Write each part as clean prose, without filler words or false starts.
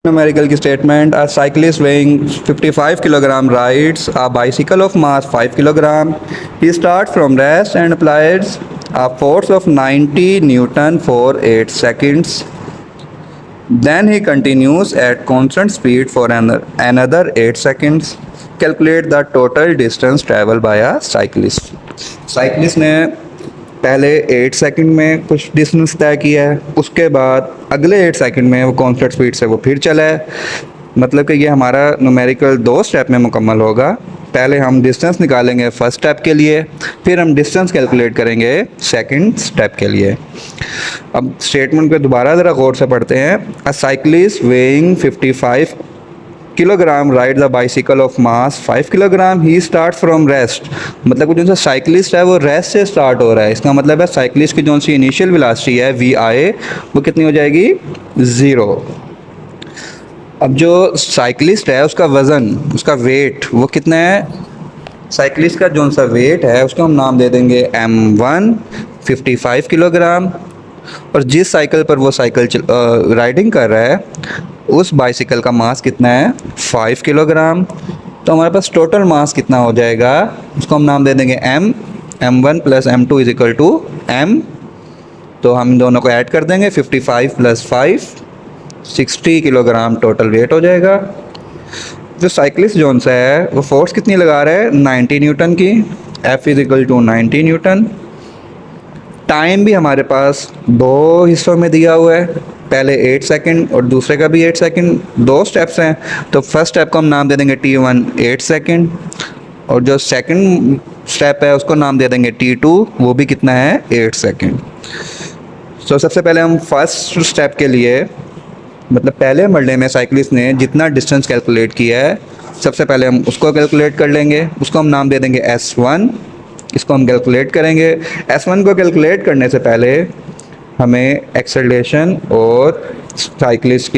Numerical की statement: a cyclist weighing 55 kilogram rides a bicycle of mass 5 kilogram. He starts from rest and applies a force of 90 Newton for 8 seconds. Then he continues at constant speed for another 8 seconds. Calculate the total distance traveled by a cyclist. Cyclist ने पहले 8 second में कुछ distance तय किया है, उसके बाद अगले 8 सेकंड में वो कांस्टेंट स्पीड से वो फिर चला है। मतलब कि ये हमारा न्यूमेरिकल 2 स्टेप में मुकम्मल होगा। पहले हम डिस्टेंस निकालेंगे फर्स्ट स्टेप के लिए, फिर हम डिस्टेंस कैलकुलेट करेंगे सेकंड स्टेप के लिए। अब स्टेटमेंट को दोबारा ज़रा गौर से पढ़ते हैं। अ cyclist weighing 55 kilogram ride the bicycle of mass 5 kilogram. He start from rest. मतलब जो सा साइकिलिस्ट है वो रेस्ट से स्टार्ट हो रहा है। इसका मतलब है साइकिलिस्ट की जो सी इनिशियल वेलोसिटी है VI वो कितनी हो जाएगी 0। अब जो साइकिलिस्ट है उसका वज़न, उसका वेट वो कितना है? साइकिलिस्ट का जो सा वेट है उसको हम नाम दे देंगे M1 55 किलोग्राम। और जिस साइकिल पर वो साइकिल राइडिंग कर रहा है उस बाइसिकल का मास कितना है 5 किलोग्राम। तो हमारे पास टोटल मास कितना हो जाएगा, उसको हम नाम दे देंगे M1 plus M2 is equal to M। तो हम दोनों को ऐड कर देंगे, 55 प्लस 5 60 किलोग्राम टोटल वेट हो जाएगा। जो साइकिलिस्ट जोन सा है वो फोर्स कितनी लगा रहा है 90 न्यूटन की। F is equal to 90 newton. Time भी हमारे पास 2 हिस्सों में दिया हुआ है, पहले 8 सेकंड और दूसरे का भी 8 सेकंड। 2 स्टेप्स हैं, तो फर्स्ट स्टेप को हम नाम दे देंगे T1 8 सेकंड, और जो सेकंड स्टेप है उसको नाम दे देंगे T2, वो भी कितना है 8 सेकंड। तो सबसे पहले हम फर्स्ट स्टेप के लिए, मतलब पहले मरले में साइकिलिस्ट ने जितना डिस्टेंस कैलकुलेट किया है सबसे पहले हम उसको कैलकुलेट कर लेंगे। उसको हम नाम दे देंगे S1। इसको हम कैलकुलेट करेंगे। S1 को कैलकुलेट करने से पहले हमें एक्सेलरेशन और साइकिलिस्ट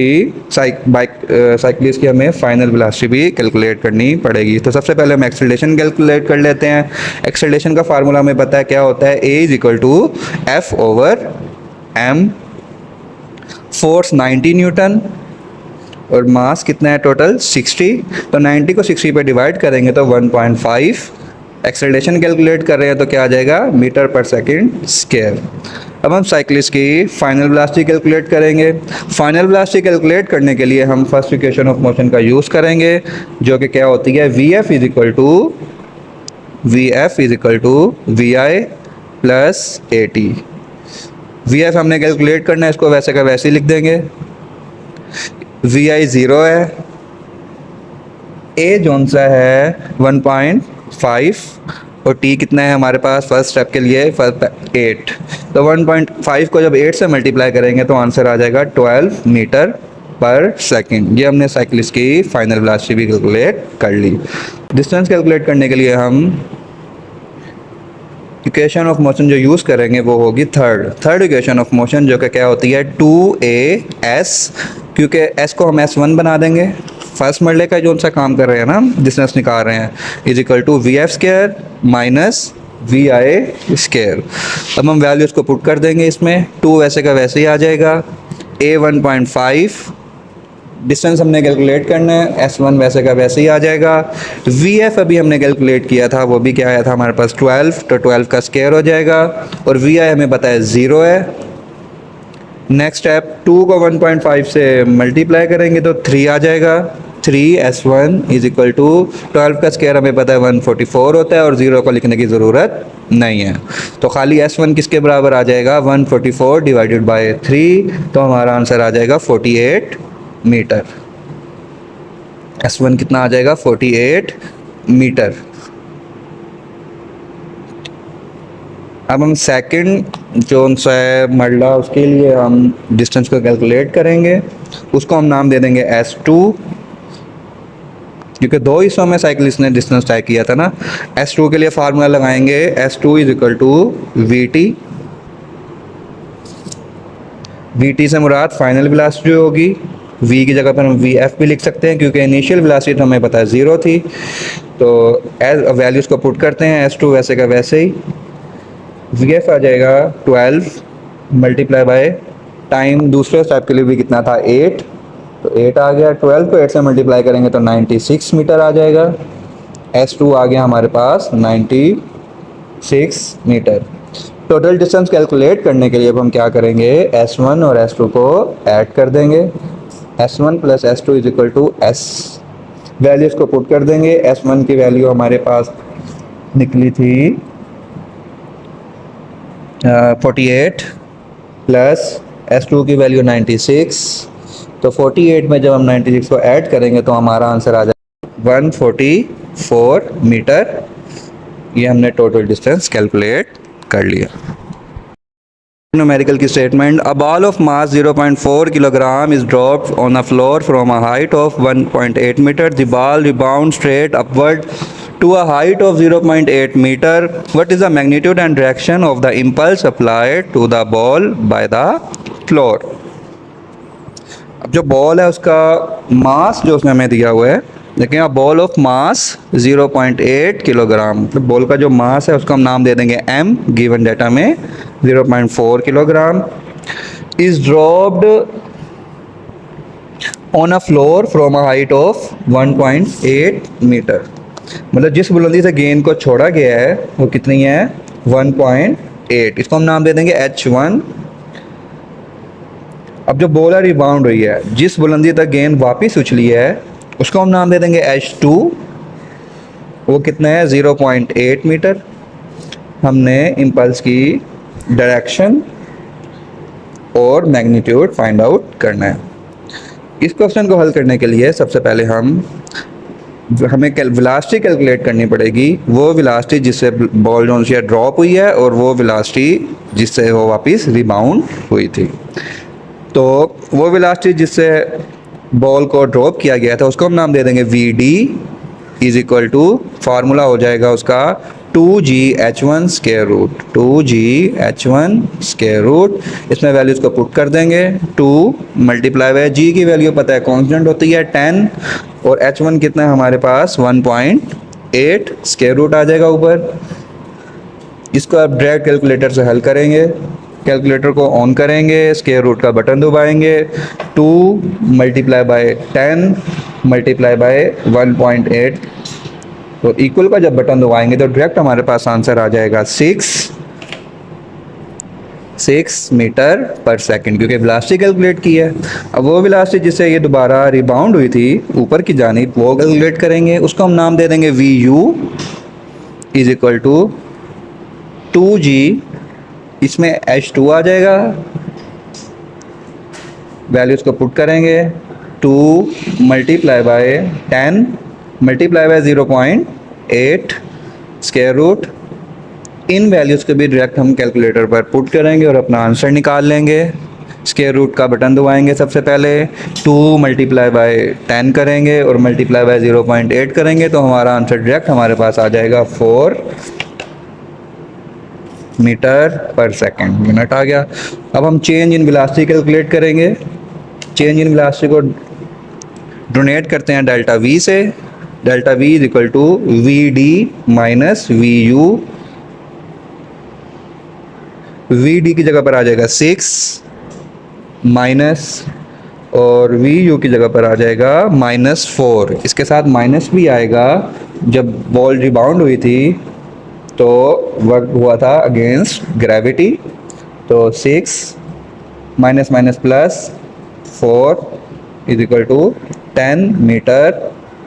की हमें फाइनल वेलोसिटी भी कैलकुलेट करनी पड़ेगी। तो सबसे पहले हम एक्सेलरेशन कैलकुलेट कर लेते हैं। एक्सेलरेशन का फार्मूला हमें पता है क्या होता है, A is equal to F/m। Force 90 newton और मास कितना है टोटल 60। तो 90 को 60 पे डिवाइड करेंगे तो 1.5। एक्सेलरेशन कैलकुलेट कर रहे हैं तो क्या आ जाएगा मीटर पर सेकंड स्क्वायर। अब हम साइकिलिस्ट की फाइनल वेलोसिटी कैलकुलेट करेंगे। फाइनल वेलोसिटी कैलकुलेट करने के लिए हम फर्स्ट इक्वेशन ऑफ मोशन का यूज़ करेंगे, जो कि क्या होती है VF is equal to VI plus AT। VF हमने कैलकुलेट करना है, इसको वैसे का वैसे ही लिख देंगे। VI 0 है, A जोन सा है 1.5 और T कितना है हमारे पास फर्स्ट स्टेप के लिए 8। तो 1.5 को जब 8 से मल्टीप्लाई करेंगे तो आंसर आ जाएगा 12 मीटर पर सेकंड। ये हमने साइकिलिस्ट की फाइनल वेलोसिटी भी कैलकुलेट कर ली। डिस्टेंस कैलकुलेट करने के लिए हम इक्वेशन ऑफ मोशन जो यूज़ करेंगे वो होगी थर्ड इक्वेशन ऑफ मोशन, जो कि क्या होती है 2AS। क्योंकि S को हम S1 बना देंगे, फर्स्ट मरले का जो सा काम कर रहे हैं ना, डिस्टेंस निकाल रहे हैं, is equal to VF square minus VI square. अब हम वैल्यूज़ को पुट कर देंगे इसमें। 2 वैसे का वैसे ही आ जाएगा। A 1.5, डिस्टेंस हमने कैलकुलेट करना है, S1 वैसे का वैसे ही आ जाएगा। VF अभी हमने कैलकुलेट किया था, वो भी क्या आया था हमारे पास 12, तो 12 का स्क्वायर हो जाएगा। और VI हमें पता है 0 है। नेक्स्ट स्टेप 2 को 1.5 से मल्टीप्लाई करेंगे तो 3 आ जाएगा। 3S1 इज इक्वल टू 12 का स्क्वायर हमें पता है 144 होता है और 0 को लिखने की ज़रूरत नहीं है। तो खाली S1 किसके बराबर आ जाएगा 144 डिवाइडेड बाय 3, तो हमारा आंसर आ जाएगा 48 मीटर। S1 कितना आ जाएगा 48 मीटर। अब हम सेकंड जो है मरला, उसके लिए हम डिस्टेंस को कैलकुलेट करेंगे। उसको हम नाम दे देंगे S2, क्योंकि 2 हिस्सों में साइकिलिस्ट ने डिस्टेंस तय किया था ना। S2 के लिए फार्मूला लगाएंगे, S2 is equal to VT। VT से मुराद फाइनल वेलोसिटी होगी। V की जगह पर हम VF भी लिख सकते हैं, क्योंकि इनिशियल वेलोसिटी हमें पता है 0 थी। तो एज वैल्यूज़ को पुट करते हैं, S2 वैसे का वैसे ही। VF आ जाएगा 12 मल्टीप्लाई बाय टाइम दूसरे स्टेप के लिए भी कितना था 8, तो 8 आ गया, 12 को 8 से मल्टीप्लाई करेंगे तो 96 मीटर आ जाएगा। S2 आ गया हमारे पास 96 मीटर। टोटल डिस्टेंस कैलकुलेट करने के लिए अब हम क्या करेंगे, S1 और S2 को ऐड कर देंगे। S1 plus S2 is equal to S, values को पुट कर देंगे। S1 की वैल्यू हमारे पास निकली थी 48 प्लस S2 की वैल्यू 96, तो 48 में जब हम 96 को ऐड करेंगे तो हमारा आंसर आ जाएगा 144 मीटर। ये हमने टोटल डिस्टेंस कैलकुलेट कर लिया। न्यूमेरिकल की statement, a ball of mass 0.4 kilogram is dropped on a floor from a height of 1.8 metre, the ball rebound straight upward to a height of 0.8 meter. What is the magnitude and direction of the impulse applied to the ball by the floor? अब जो ball है उसका मास जो उसने हमें दिया हुआ है, देखिए अब बॉल ऑफ मास 0.8 किलोग्राम, तो बॉल का जो मास है उसका हम नाम दे देंगे m, गिवन डाटा में 0.4 kilogram, is dropped on a floor from a height of 1.8 metre. मतलब जिस बुलंदी से गेंद को छोड़ा गया है वो कितनी है, 1.8, इसको हम नाम दे देंगे h1। अब जो बॉल रिबाउंड हुई है, जिस बुलंदी तक गेंद वापस उछली है उसको हम नाम दे देंगे h2, वो कितना है 0.8 मीटर। हमने इम्पल्स की डायरेक्शन और मैग्नीट्यूड फाइंड आउट करना है। इस क्वेश्चन को हल करने के लिए सबसे पहले हमें वेलोसिटी कैलकुलेट करनी पड़ेगी, वो वेलोसिटी जिससे बॉल जो है ड्रॉप हुई है और वो वेलोसिटी जिससे वो वापस रिबाउंड हुई थी। तो वो वेलोसिटी जिससे बॉल को ड्रॉप किया गया था उसको हम नाम दे देंगे Vd is equal to, formula हो जाएगा उसका 2gh1 square root, 2gh1 square root. इसमें वैल्यूज़ को पुट कर देंगे, 2 मल्टीप्लाई बाय g की वैल्यू पता है कांस्टेंट होती है 10, और h1 कितना है हमारे पास 1.8, स्क्वायर रूट आ जाएगा ऊपर। इसको आप डायरेक्ट कैलकुलेटर से हल करेंगे, कैलकुलेटर को ऑन करेंगे, स्क्वायर रूट का बटन दबाएंगे, 2 मल्टीप्लाई बाय 10 मल्टीप्लाई बाय 1.8, तो इक्वल का जब बटन दबाएंगे तो डायरेक्ट हमारे पास आंसर आ जाएगा 6 मीटर पर सेकंड, क्योंकि वेलोसिटी कैलकुलेट की है। अब वो वेलोसिटी जिससे ये दोबारा रिबाउंड हुई थी ऊपर की जानिब, वो कैलकुलेट करेंगे, उसको हम नाम दे देंगे Vu is equal to 2g, इसमें h2 आ जाएगा, वैल्यूज को पुट करेंगे, 2 multiply by 10 multiply by 0.8 square root. इन वैल्यूज़ को भी डायरेक्ट हम कैलकुलेटर पर पुट करेंगे और अपना आंसर निकाल लेंगे। स्क्वायर रूट का बटन दबाएंगे, सबसे पहले 2 मल्टीप्लाई बाय 10 करेंगे और मल्टीप्लाई बाय 0.8 करेंगे, तो हमारा आंसर डायरेक्ट हमारे पास आ जाएगा 4 मीटर पर सेकंड, मिनट आ गया। अब हम चेंज इन वेलोसिटी कैलकुलेट करेंगे। चेंज इन वेलोसिटी को डोनेट करते हैं डेल्टा V से, delta V is equal to Vd minus Vu, Vd की जगह पर आ जाएगा 6 माइनस, और Vu की जगह पर आ जाएगा -4, इसके साथ माइनस भी आएगा। जब बॉल रिबाउंड हुई थी तो वर्क हुआ था अगेंस्ट ग्रेविटी, तो 6 minus minus plus 4 is equal to 10 metre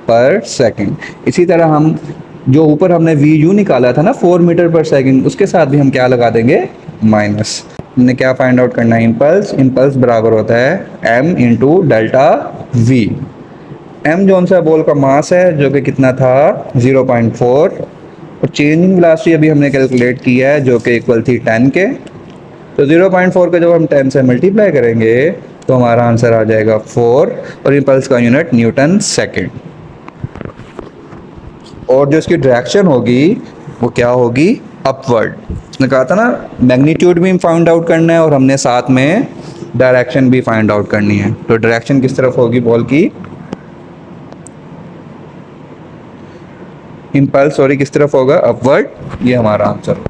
per second. इसी तरह हम जो ऊपर हमने Vu निकाला था ना 4 मीटर पर सेकंड, उसके साथ भी हम क्या लगा देंगे, माइनस। हमने क्या फाइंड आउट करना है, इम्पल्स। इम्पल्स बराबर होता है m into delta V। m जो सा बॉल का मास है जो कि कितना था 0.4, और चेंजिंग वेलोसिटी अभी हमने कैलकुलेट किया है जो कि इक्वल थी 10 के, तो 0.4 को जब हम 10 से मल्टीप्लाई करेंगे तो हमारा आंसर आ जाएगा 4, और इम्पल्स का यूनिट न्यूटन सेकंड। और जो इसकी डायरेक्शन होगी वो क्या होगी, अपवर्ड। उसने कहा था ना मैग्नीट्यूड भी फाइंड आउट करना है और हमने साथ में डायरेक्शन भी फाइंड आउट करनी है। तो डायरेक्शन किस तरफ होगी बॉल की, इम्पल्स सॉरी किस तरफ होगा, अपवर्ड। ये हमारा आंसर होगा।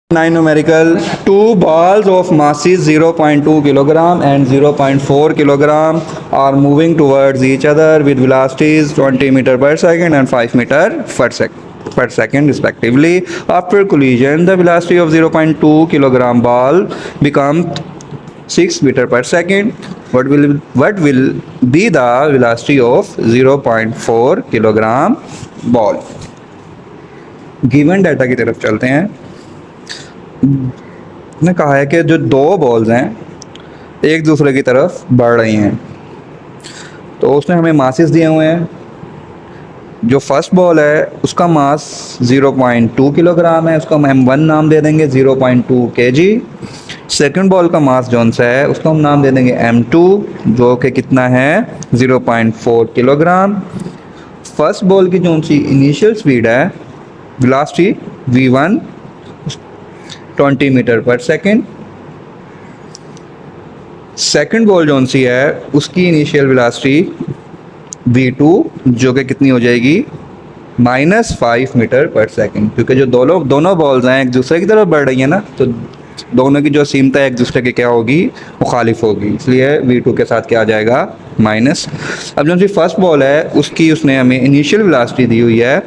9 numerical, two balls of masses 0.2 kilogram and 0.4 kilogram are moving towards each other with velocities 20 meter per second and 5 meter per second respectively. After collision, the velocity of 0.2 kilogram ball becomes 6 meter per second. What will be the velocity of 0.4 kilogram ball? Given data की तरफ चलते हैं। ने कहा है कि जो दो बॉल्स हैं एक दूसरे की तरफ बढ़ रही हैं, तो उसने हमें मासेस दिए हुए हैं। जो फर्स्ट बॉल है उसका मास 0.2 किलोग्राम है, उसको हम m1 नाम दे देंगे 0.2 kg। सेकंड बॉल का मास जौन सा है उसको हम नाम दे देंगे m2 जो कि कितना है 0.4 किलोग्राम। फर्स्ट बॉल की जौन सी इनिशियल स्पीड है वेलोसिटी v1 20 मीटर पर सेकेंड। सेकंड बॉल जौन सी है उसकी इनिशियल वेलोसिटी v2 जो कि कितनी हो जाएगी -5 मीटर पर सेकेंड, क्योंकि जो दोनों बॉल्स हैं एक दूसरे की तरफ बढ़ रही है ना, तो दोनों की जो सीमत है एक दूसरे की क्या होगी, मुखालिफ होगी, इसलिए v2 के साथ क्या आ जाएगा माइनस। अब जो सी फर्स्ट बॉल है उसकी उसने हमें इनिशियल वेलोसिटी दी हुई है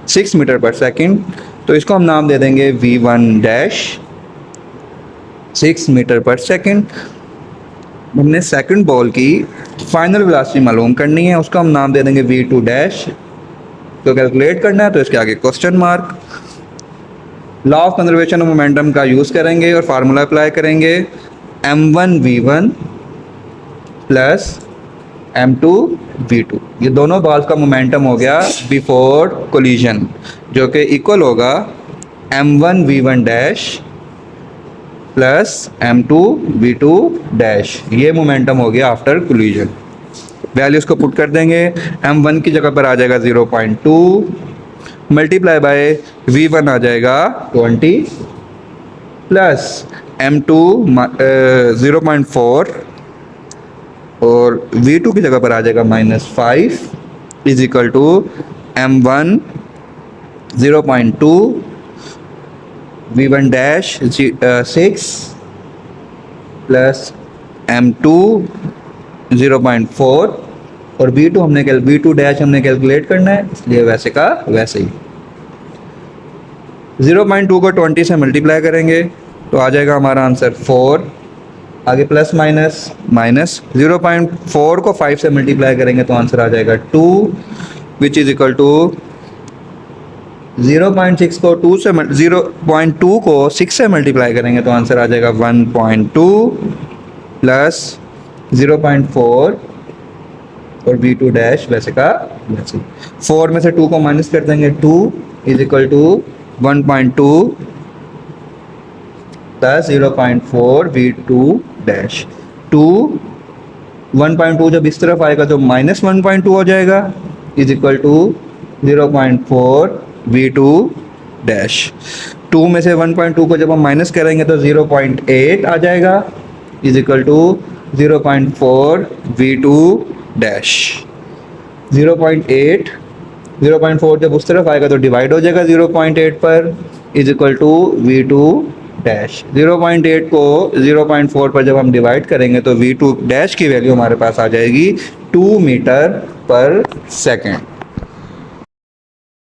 6 मीटर पर सेकेंड, तो इसको हम नाम दे देंगे v1 डैश 6 मीटर पर सेकेंड। हमने सेकंड बॉल की फाइनल वेलोसिटी मालूम करनी है, उसका हम नाम दे देंगे v2 डैश। तो कैलकुलेट करना है तो इसके आगे question mark. Law of conservation of momentum का यूज़ करेंगे और फार्मूला अप्लाई करेंगे m1 v1 plus m2 v2। ये दोनों बॉल्स का मोमेंटम हो गया बिफोर कोलिजन, जो कि इक्वल होगा m1 v1 dash plus m2 v2 dash. ये मोमेंटम हो गया आफ्टर कोलिजन। वैल्यूज़ को पुट कर देंगे, m1 की जगह पर आ जाएगा 0.2 मल्टीप्लाई बाय v1 आ जाएगा 20 प्लस m2 0.4 और v2 की जगह पर आ जाएगा -5 is equal to m1 0.2 v1 dash 6 plus m2 0.4 और v2 डैश हमने कैलकुलेट करना है, इसलिए वैसे का वैसे ही 0.2 को 20 से मल्टीप्लाई करेंगे तो आ जाएगा हमारा आंसर 4। आगे प्लस माइनस 0.4 को 5 से मल्टीप्लाई करेंगे तो आंसर आ जाएगा 2 विच इज इक्वल टू 0.6 को 0.2 को 6 से मल्टीप्लाई करेंगे तो आंसर आ जाएगा 1.2 प्लस 0.4 और v2 डैश वैसे का वैसे। 4 में से 2 को माइनस कर देंगे 2 is equal to 1.2 plus 0.4 v2 dash. 1.2 जब इस तरफ आएगा तो -1.2 हो जाएगा is equal to 0.4 v2 dash. 2 में से 1.2 को जब हम माइनस करेंगे तो 0.8 आ जाएगा is equal to 0.4 v2 dash. 0.4 जब उस तरफ आएगा तो डिवाइड हो जाएगा 0.8 पर is equal to v2 dash. 0.8 को 0.4 पर जब हम डिवाइड करेंगे तो v2 डैश की वैल्यू हमारे पास आ जाएगी 2 मीटर पर सेकेंड।